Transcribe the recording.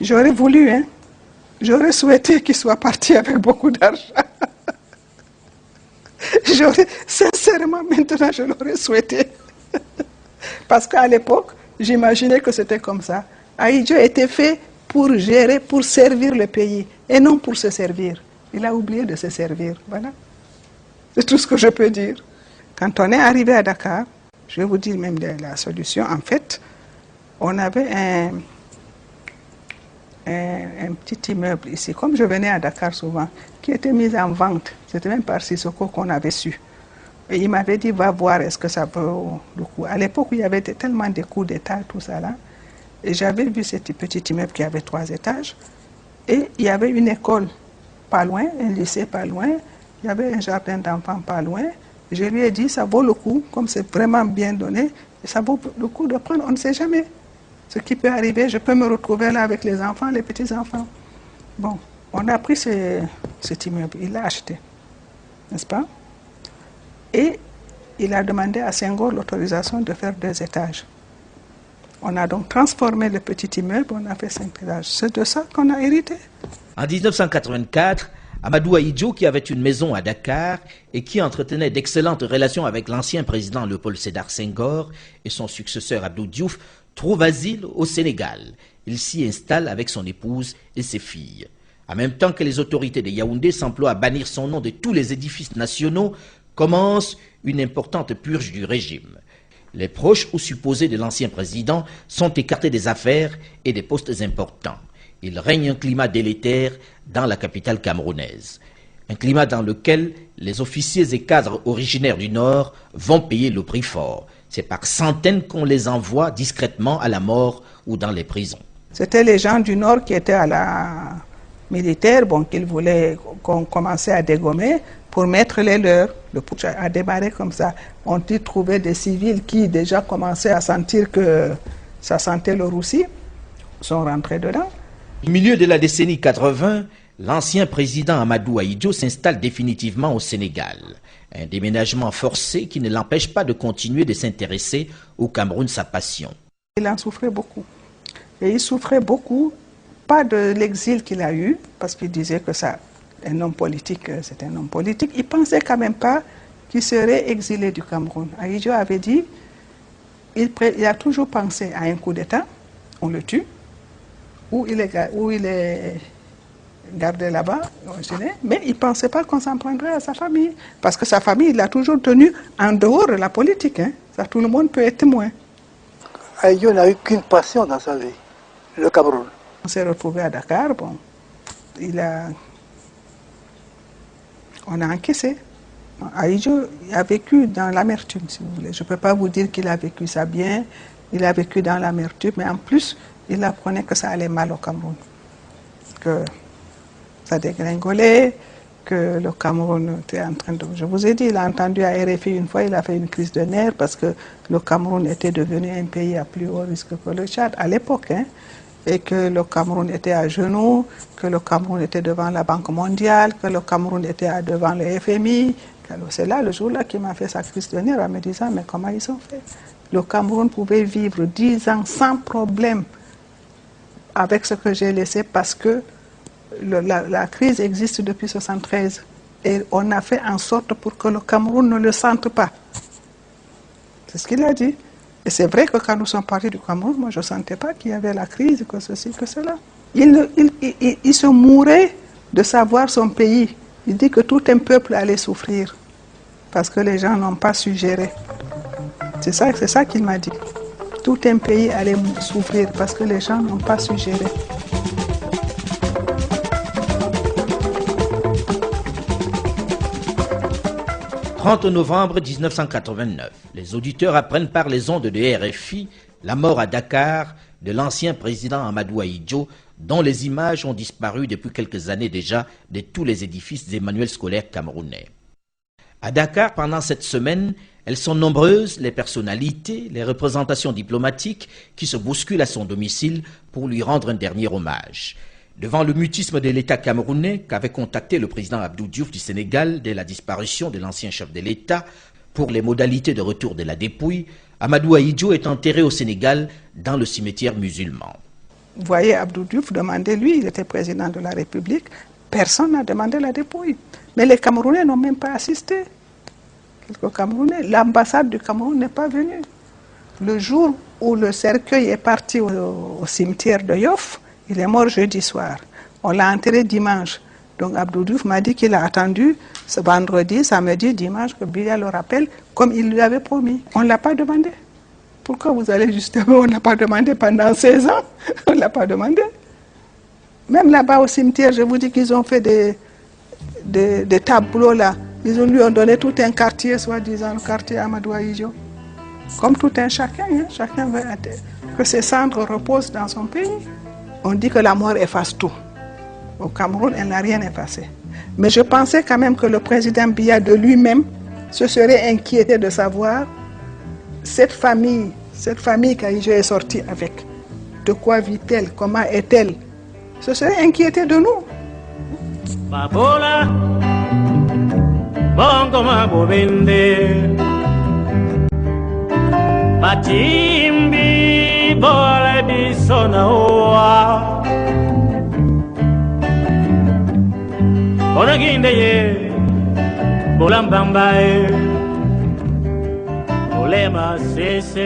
J'aurais voulu, hein. J'aurais souhaité qu'il soit parti avec beaucoup d'argent. Sincèrement, maintenant, je l'aurais souhaité. Parce qu'à l'époque, j'imaginais que c'était comme ça. Ahidjo était fait pour gérer, pour servir le pays, et non pour se servir. Il a oublié de se servir, voilà. C'est tout ce que je peux dire. Quand on est arrivé à Dakar, je vais vous dire même la solution, en fait, on avait un petit immeuble ici, comme je venais à Dakar souvent, qui était mis en vente. C'était même par Sissoko qu'on avait su. Et il m'avait dit, va voir, est-ce que ça vaut le coup. À l'époque, il y avait tellement de coups d'État, tout ça là. Et j'avais vu ce petit immeuble qui avait 3 étages. Et il y avait une école pas loin, un lycée pas loin. Il y avait un jardin d'enfants pas loin. Je lui ai dit, ça vaut le coup, comme c'est vraiment bien donné, ça vaut le coup de prendre, on ne sait jamais. Ce qui peut arriver, je peux me retrouver là avec les enfants, les petits-enfants. Bon, on a pris cet immeuble, il l'a acheté, n'est-ce pas? Et il a demandé à Senghor l'autorisation de faire 2 étages. On a donc transformé le petit immeuble, on a fait 5 étages. C'est de ça qu'on a hérité. En 1984, Amadou Ahidjo, qui avait une maison à Dakar et qui entretenait d'excellentes relations avec l'ancien président Léopold Sédar Senghor et son successeur Abdou Diouf, trouve asile au Sénégal. Il s'y installe avec son épouse et ses filles. En même temps que les autorités de Yaoundé s'emploient à bannir son nom de tous les édifices nationaux, commence une importante purge du régime. Les proches ou supposés de l'ancien président sont écartés des affaires et des postes importants. Il règne un climat délétère dans la capitale camerounaise. Un climat dans lequel les officiers et cadres originaires du Nord vont payer le prix fort. C'est par centaines qu'on les envoie discrètement à la mort ou dans les prisons. C'était les gens du Nord qui étaient à la militaire, bon, qu'ils voulaient qu'on commençait à dégommer pour mettre les leurs. Le putsch a démarré comme ça. On y trouvait des civils qui déjà commençaient à sentir que ça sentait le roussi, sont rentrés dedans. Au milieu de la décennie 80, l'ancien président Amadou Ahidjo s'installe définitivement au Sénégal. Un déménagement forcé qui ne l'empêche pas de continuer de s'intéresser au Cameroun, sa passion. Il en souffrait beaucoup. Et il souffrait beaucoup, pas de l'exil qu'il a eu, parce qu'il disait que ça, un homme politique, c'était un homme politique. Il pensait quand même pas qu'il serait exilé du Cameroun. Ahidjo avait dit, il a toujours pensé à un coup d'État, on le tue, où il est gardé là-bas, mais il ne pensait pas qu'on s'en prendrait à sa famille. Parce que sa famille, il l'a toujours tenu en dehors de la politique. Hein. Ça, tout le monde peut être témoin. Ahidjo n'a eu qu'une passion dans sa vie, le Cameroun. On s'est retrouvé à Dakar, bon, on a encaissé. Ahidjo a vécu dans l'amertume, si vous voulez. Je ne peux pas vous dire qu'il a vécu ça bien, il a vécu dans l'amertume, mais en plus, il apprenait que ça allait mal au Cameroun. Que ça dégringolait, que le Cameroun était en train de... Je vous ai dit, il a entendu à RFI une fois, il a fait une crise de nerfs parce que le Cameroun était devenu un pays à plus haut risque que le Tchad, à l'époque, hein, et que le Cameroun était à genoux, que le Cameroun était devant la Banque mondiale, que le Cameroun était devant le FMI. C'est là, le jour-là, qu'il m'a fait sa crise de nerfs en me disant, mais comment ils ont fait? Le Cameroun pouvait vivre 10 ans sans problème avec ce que j'ai laissé parce que la crise existe depuis 1973 et on a fait en sorte pour que le Cameroun ne le sente pas. C'est ce qu'il a dit. Et c'est vrai que quand nous sommes partis du Cameroun, moi je ne sentais pas qu'il y avait la crise, que ceci, que cela. Il se mourait de savoir son pays. Il dit que tout un peuple allait souffrir parce que les gens n'ont pas su gérer. C'est ça qu'il m'a dit. Tout un pays allait souffrir parce que les gens n'ont pas su gérer. « 30 novembre 1989, les auditeurs apprennent par les ondes de RFI la mort à Dakar de l'ancien président Amadou Ahidjo, dont les images ont disparu depuis quelques années déjà de tous les édifices des manuels scolaires camerounais. À Dakar, pendant cette semaine, elles sont nombreuses, les personnalités, les représentations diplomatiques qui se bousculent à son domicile pour lui rendre un dernier hommage. Devant le mutisme de l'État camerounais qu'avait contacté le président Abdou Diouf du Sénégal dès la disparition de l'ancien chef de l'État pour les modalités de retour de la dépouille, Amadou Ahidjo est enterré au Sénégal dans le cimetière musulman. Vous voyez Abdou Diouf demander, lui, il était président de la République, personne n'a demandé la dépouille. Mais les Camerounais n'ont même pas assisté. Quelques Camerounais, l'ambassade du Cameroun n'est pas venue. Le jour où le cercueil est parti au cimetière de Yoff, il est mort jeudi soir. On l'a enterré dimanche. Donc Abdou Diouf m'a dit qu'il a attendu ce vendredi, samedi, dimanche, que Biya le rappelle, comme il lui avait promis. On ne l'a pas demandé. Pourquoi vous allez justement, on ne l'a pas demandé pendant 16 ans? On ne l'a pas demandé. Même là-bas au cimetière, je vous dis qu'ils ont fait des tableaux là. Ils lui ont donné tout un quartier, soi-disant, le quartier Amadou Ahidjo. Comme tout un chacun, hein, chacun veut que ses cendres reposent dans son pays. On dit que la mort efface tout. Au Cameroun, elle n'a rien effacé. Mais je pensais quand même que le président Biya de lui-même se serait inquiété de savoir cette famille qu'Ahidjo est sortie avec. De quoi vit-elle? Comment est-elle? Se serait inquiété de nous. Babola, Bongoma Bobende, Batimbi, Bola Bisonaoa, Bonagindeye, Bolambambae, Olema Sese.